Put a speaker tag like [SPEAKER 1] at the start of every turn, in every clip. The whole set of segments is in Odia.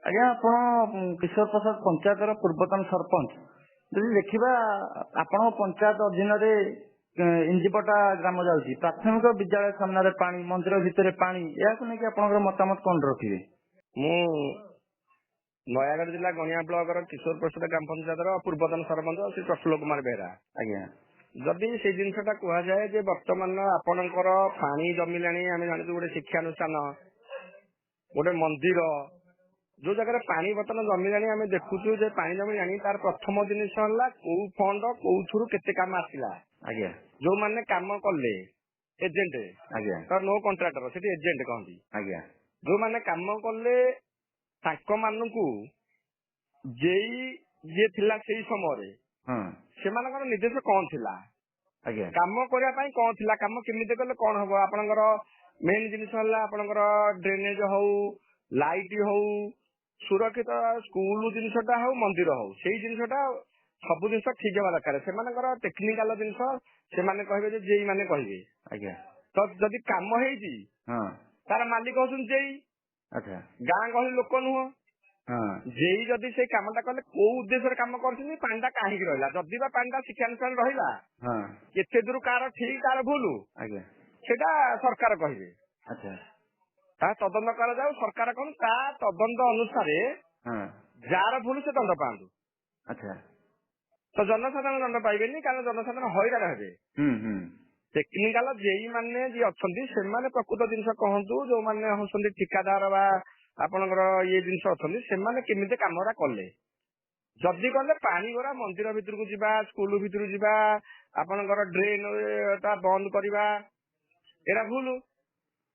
[SPEAKER 1] ଆଜ୍ଞା ଆପଣ କିଶୋର ପ୍ରସାଦ ପଞ୍ଚାୟତର ପୂର୍ବତନ ସରପଞ୍ଚ ଯଦି ଦେଖିବା ଆପଣଙ୍କ ପଞ୍ଚାୟତ ଅଧୀନରେ ଇଞ୍ଜିପଟା ଗ୍ରାମ ଯାଉଛି ପ୍ରାଥମିକ ବିଦ୍ୟାଳୟ ସାମ୍ନାରେ ପାଣି ମନ୍ଦିର ଭିତରେ ପାଣି ଏହାକୁ ନେଇକି ଆପଣଙ୍କର ମତାମତ କଣ ରଖିବେ?
[SPEAKER 2] ମୁଁ ନୟାଗଡ଼ ଜିଲ୍ଲା ଗଣିଆ ବ୍ଲକର କିଶୋର ପ୍ରସାଦ ଗ୍ରାମ ପଞ୍ଚାୟତର ପୂର୍ବତନ ସରପଞ୍ଚ ଶ୍ରୀ ପ୍ରଫୁଲ୍ଲ କୁମାର ବେହେରା।
[SPEAKER 1] ଆଜ୍ଞା
[SPEAKER 2] ଯଦି ସେଇ ଜିନିଷଟା କୁହାଯାଏ ଯେ ବର୍ତ୍ତମାନ ଆପଣଙ୍କର ପାଣି ଜମିଲାଣି ଆମେ ଜାଣିଛୁ ଗୋଟେ ଶିକ୍ଷାନୁଷ୍ଠାନ ଗୋଟେ ମନ୍ଦିର ଯୋଉ ଜାଗାରେ ପାଣି ବର୍ତ୍ତମାନ ଜମିଲାଣି ଆମେ ଦେଖୁଛୁ ଯେ ପାଣି ଜମିଲାଣି ତାର ପ୍ରଥମ ଜିନିଷ ହେଲା କୋଉ ଫଣ୍ଡ କୋଉଥିରୁ କେତେ କାମ ଆସିଲା।
[SPEAKER 1] ଆଜ୍ଞା
[SPEAKER 2] ଯୋଉମାନେ କାମ କଲେ ଏଜେଣ୍ଟ
[SPEAKER 1] ଆଜ୍ଞା
[SPEAKER 2] ତ ନୋ କଣ୍ଟ୍ରାକ୍ଟର ସେଠି ଏଜେଣ୍ଟ କହନ୍ତି।
[SPEAKER 1] ଆଜ୍ଞା
[SPEAKER 2] ଯୋଉମାନେ କାମ କଲେ ତାଙ୍କ ମାନଙ୍କୁ ଯେଇ ଯିଏ ଥିଲା ସେଇ ସମୟରେ
[SPEAKER 1] ହଁ
[SPEAKER 2] ସେମାନଙ୍କର ନିର୍ଦ୍ଦେଶ କଣ ଥିଲା
[SPEAKER 1] ଆଜ୍ଞା
[SPEAKER 2] କାମ କରିବା ପାଇଁ କଣ ଥିଲା କାମ କେମିତି କଲେ କଣ ହବ ଆପଣଙ୍କର ମେନ୍ ଜିନିଷ ହେଲା ଆପଣଙ୍କର ଡ୍ରେନେଜ ହଉ ଲାଇଟ ହଉ ସୁରକ୍ଷିତ ସ୍କୁଲ ଜିନିଷଟା ହଉ ମନ୍ଦିର ହଉ ସେଇ ଜିନିଷଟା ସବୁ ଜିନିଷ ଠିକ ହେବା ଦରକାର। ସେମାନଙ୍କର ଟେକ୍ନିକାଲ ଜିନିଷ ସେମାନେ କହିବେ ଯେ ଯେଇ ମାନେ କହିବେ
[SPEAKER 1] ଆଜ୍ଞା
[SPEAKER 2] ତ ଯଦି କାମ ହେଇଛି
[SPEAKER 1] ହଁ
[SPEAKER 2] ତାର ମାଲିକ ହଉଛନ୍ତି ଯେଇ
[SPEAKER 1] ଆଚ୍ଛା
[SPEAKER 2] ଗାଁ ଗହଳି ଲୋକ ନୁହଁ।
[SPEAKER 1] ହଁ
[SPEAKER 2] ଯେଇ ଯଦି ସେଇ କାମଟା କଲେ କୋଉ ଉଦ୍ଦେଶ୍ୟରେ କାମ କରୁଛନ୍ତି ପାଣିଟା କାହିଁକି ରହିଲା ଯଦି ବା ପାଣିଟା ଶିକ୍ଷାନୁଷ୍ଠାନ ରହିଲା
[SPEAKER 1] ହଁ
[SPEAKER 2] କେତେ ଦୂର କାହାର ଠିକ କାହାର ଭୁଲ
[SPEAKER 1] ଆଜ୍ଞା
[SPEAKER 2] ସେଟା ସରକାର କହିବେ।
[SPEAKER 1] ଆଚ୍ଛା
[SPEAKER 2] ତା ତଦନ୍ତ କରାଯାଉ ସରକାର କଣ ତା ତଦନ୍ତ ଅନୁସାରେ
[SPEAKER 1] ହଁ
[SPEAKER 2] ଯାହାର ଭୁଲ ସେ ଦଣ୍ଡ ପାଆନ୍ତୁ।
[SPEAKER 1] ଆଚ୍ଛା
[SPEAKER 2] ତ ଜନସାଧାରଣ ଦଣ୍ଡ ପାଇବେନି କାରଣ ଜନସାଧାରଣ ହଇରାଣ ହେବେ।
[SPEAKER 1] ହୁଁ
[SPEAKER 2] ଟେକ୍ନିକାଲ ଯେଇ ମାନେ ଯିଏ ଅଛନ୍ତି ସେମାନେ ପ୍ରକୃତ ଜିନିଷ କହନ୍ତୁ ଯୋଉମାନେ ହଉଛନ୍ତି ଠିକାଦାର ବା ଆପଣଙ୍କର ଇଏ ଜିନିଷ ଅଛନ୍ତି ସେମାନେ କେମିତି କାମଟା କଲେ ଯଦି କଲେ ପାଣି ଗରା ମନ୍ଦିର ଭିତରକୁ ଯିବା ସ୍କୁଲ ଭିତରକୁ ଯିବା ଆପଣଙ୍କର ଡ୍ରେନ ଟା ବନ୍ଦ କରିବା ଏରା ଭୁଲ।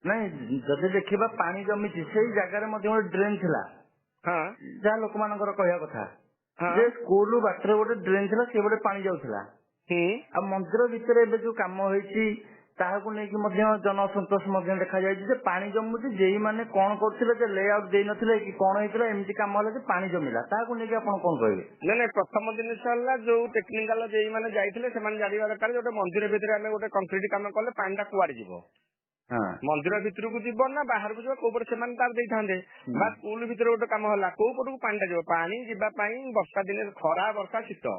[SPEAKER 1] ନାଇଁ ଯଦି ଦେଖିବା ପାଣି ଜମିଛି ସେଇ ଜାଗାରେ ମଧ୍ୟ ଗୋଟେ ଡ୍ରେନ୍ ଥିଲା
[SPEAKER 2] ହଁ
[SPEAKER 1] ଯାହା ଲୋକମାନଙ୍କର କହିବା କଥା
[SPEAKER 2] ହଁ
[SPEAKER 1] ଯେ ସ୍କୁଲ ବାଟରେ ଗୋଟେ ଡ୍ରେନ୍ ଥିଲା ସେ ଗୋଟେ ପାଣି ଯାଉଥିଲା ଆଉ ମନ୍ଦିର ଭିତରେ ଏବେ ଯୋଉ କାମ ହେଇଛି ତାହାକୁ ନେଇକି ମଧ୍ୟ ଜନସନ୍ତୋଷ ମଧ୍ୟ ଦେଖାଯାଇଛି ଯେ ପାଣି ଜମୁଛି ଯେଇ ମାନେ କଣ କରୁଥିଲେ ଯେ ଲେଆଉଟ ଦେଇନଥିଲେ କି କଣ ହେଇଥିଲା ଏମିତି କାମ ହେଲା ଯେ ପାଣି ଜମିଲା ତାହାକୁ ନେଇକି ଆପଣ କଣ କହିବେ?
[SPEAKER 2] ନାଇଁ ପ୍ରଥମ ଜିନିଷ ହେଲା ଯୋଉ ଟେକ୍ନିକାଲ ଯେଇ ମାନେ ଯାଇଥିଲେ ସେମାନେ ଜାଣିବା ଦରକାର ଗୋଟେ ମନ୍ଦିର ଭିତରେ ଆମେ ଗୋଟେ କଂକ୍ରିଟ କାମ କଲେ ପାଣିଟା କୁଆଡେ ଯିବ
[SPEAKER 1] ହଁ
[SPEAKER 2] ମନ୍ଦିର ଭିତରକୁ ଯିବ ନା ବାହାରକୁ ଯିବ କୋଉ ପଟେ ସେମାନେ ତାର ଦେଇଥାନ୍ତେ ବା ସ୍କୁଲ ଭିତରେ ଗୋଟେ କାମ ହେଲା କୋଉ ପଟକୁ ପାଣିଟା ଯିବ ପାଣି ଯିବା ପାଇଁ ବର୍ଷା ଦିନେ ଖରା ବର୍ଷା ଶୀତ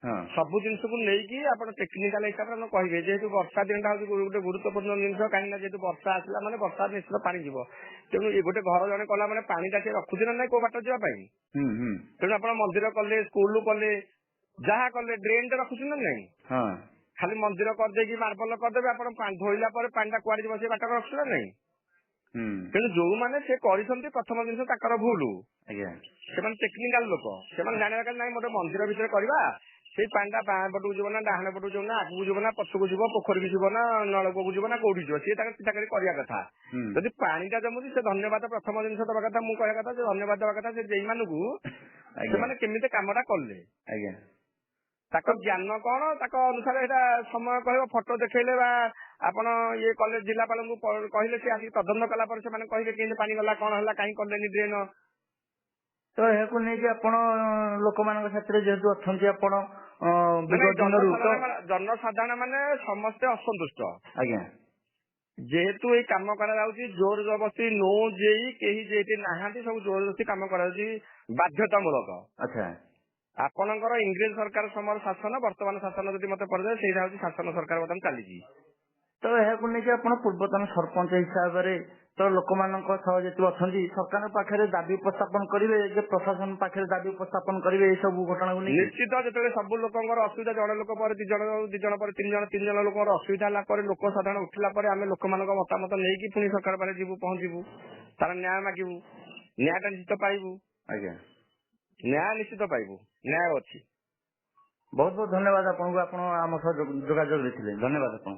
[SPEAKER 1] ହଁ
[SPEAKER 2] ସବୁ ଜିନିଷକୁ ନେଇକି ଆପଣ ଟେକ୍ନିକାଲ ହିସାବରେ ଆମେ କହିବେ ଯେହେତୁ ବର୍ଷା ଦିନଟା ହଉଛି ଗୋଟେ ଗୁରୁତ୍ୱପୂର୍ଣ୍ଣ ଜିନିଷ କାହିଁକି ନା ଯେହେତୁ ବର୍ଷା ଆସିଲା ମାନେ ବର୍ଷା ନିଶ୍ଚିତ ପାଣି ଯିବ ତେଣୁ ଗୋଟେ ଘର ଜଣେ କଲା ମାନେ ପାଣିଟା ସେ ରଖୁଛି ନା ନାଇଁ କୋଉ ବାଟ ଯିବା ପାଇଁ ତେଣୁ ଆପଣ ମନ୍ଦିର କଲେ ସ୍କୁଲ କଲେ ଯାହା କଲେ ଡ୍ରେନ ଟା ରଖୁଛନ୍ତି ନା ନାଇଁ
[SPEAKER 1] ହଁ
[SPEAKER 2] ଖାଲି ମନ୍ଦିର କରିଦେଇକି ମାର୍ବଲ କରିଦେବେ ଆପଣ ଧୋଇଲା ପରେ ପାଣିଟା କୁଆଡେ ଯିବ ସେ ବାଟ ରଖୁଛନ୍ତି ନା ନାଇଁ। ତେଣୁ ଯୋଉମାନେ ସେ କରିଛନ୍ତି ପ୍ରଥମ ଜିନିଷ ତାଙ୍କର ଭୁଲ
[SPEAKER 1] ଆଜ୍ଞା
[SPEAKER 2] ସେମାନେ ଟେକ୍ନିକାଲ ଲୋକ ସେମାନେ ଜାଣିବା ଦରକାର ନାଇଁ ଗୋଟେ ମନ୍ଦିର ଭିତରେ କରିବା ସେଇ ପାଣିଟା ବାଁ ପଟକୁ ଯିବ ନା ଡାହାଣ ପଟକୁ ଯିବ ନା ଆଗକୁ ଯିବ ନା ପଛକୁ ଯିବ ପୋଖରୀକୁ ଯିବ ନା ନଳକୂଅକୁ ଯିବ ନା କୋଉଠି ଯିବ ସିଏ ତାଙ୍କର ଚିନ୍ତା କରି କରିବା କଥା। ଯଦି ପାଣିଟା ଜମୁଛି ସେ ଧନ୍ୟବାଦ ପ୍ରଥମ ଜିନିଷ ଦବା କଥା ମୁଁ କହିବା କଥା ଯେ ଧନ୍ୟବାଦ ଦବା କଥା ସେ ଯେଇମାନଙ୍କୁ ସେମାନେ କେମିତି କାମଟା କଲେ
[SPEAKER 1] ଆଜ୍ଞା
[SPEAKER 2] ତାଙ୍କ ଜ୍ଞାନ କଣ ତାଙ୍କ ଅନୁସାରେ ଏଇଟା ସମୟ କହିବ ଫଟୋ ଦେଖେଇଲେ ବା ଆପଣ ଇଏ କଲେ ଜିଲ୍ଲାପାଳଙ୍କୁ କହିଲେ ସେ ଆସିକି ତଦନ୍ତ କଲା ପରେ ସେମାନେ କହିବେ କେମିତି ପାଣି ଗଲା କଣ ହେଲା କାହିଁ କଲେନି ଡ୍ରେନ।
[SPEAKER 1] ତ ଏହାକୁ ନେଇକି ଆପଣ ଲୋକମାନଙ୍କ ସାଥିରେ ଯେହେତୁ ଅଛନ୍ତି ଆପଣ
[SPEAKER 2] ଜନସାଧାରଣ ମାନେ ସମସ୍ତେ ଅସନ୍ତୁଷ୍ଟ
[SPEAKER 1] ଆଜ୍ଞା
[SPEAKER 2] ଯେହେତୁ ଏଇ କାମ କରାଯାଉଛି ଜୋର ଜବରଦସ୍ତି ନୋ ଯେଇ କେହି ଯେଠି ନାହାନ୍ତି ସବୁ ଜୋର ଜବରଦସ୍ତି କାମ କରାଯାଉଛି ବାଧ୍ୟତାମୂଳକ।
[SPEAKER 1] ଆଚ୍ଛା
[SPEAKER 2] ଆପଣଙ୍କର ଇଂରେଜ ସରକାର ସମୟର ଶାସନ ବର୍ତ୍ତମାନ ଶାସନ ଯଦି ମତେ ପଡିଯାଏ ସେଇଟା ହଉଛି ଶାସନ ସରକାର ବର୍ତ୍ତମାନ ଚାଲିଛି।
[SPEAKER 1] ତ ଏହାକୁ ନେଇକି ଆପଣ ପୂର୍ବତନ ସରପଞ୍ଚ ହିସାବରେ ତ ଲୋକମାନଙ୍କ ସହ ଯେତେବେଳେ ଅଛନ୍ତି ସରକାରଙ୍କ ପାଖରେ ଦାବି ଉପସ୍ଥାପନ କରିବେ ଯେ ପ୍ରଶାସନ ପାଖରେ ଦାବି ଉପସ୍ଥାପନ କରିବେ ଏଇ ସବୁ ଘଟଣାକୁ ନେଇ
[SPEAKER 2] ନିଶ୍ଚିତ ଯେତେବେଳେ ସବୁ ଲୋକଙ୍କର ଅସୁବିଧା ଜଣେ ଲୋକ ପରେ ଦି ଜଣ ପରେ ତିନି ଜଣ ଲୋକଙ୍କର ଅସୁବିଧା ହେଲା ପରେ ଲୋକ ସାଧାରଣ ଉଠିଲା ପରେ ଆମେ ଲୋକମାନଙ୍କ ମତାମତ ନେଇକି ପୁଣି ସରକାର ପାଖରେ ଯିବୁ ପହଞ୍ଚିବୁ ତାର ନ୍ୟାୟ ମାଗିବୁ ନ୍ୟାୟଟା ନିଶ୍ଚିତ ପାଇବୁ।
[SPEAKER 1] ଆଜ୍ଞା
[SPEAKER 2] ନ୍ୟାୟ ନିଶ୍ଚିତ ପାଇବୁ ନ୍ୟାୟ ଅଛି।
[SPEAKER 1] ବହୁତ ବହୁତ ଧନ୍ୟବାଦ ଆପଣଙ୍କୁ ଆପଣ ଆମ ସହ ଯୋଗାଯୋଗ ଦେଇଥିଲେ ଧନ୍ୟବାଦ ଆପଣଙ୍କୁ।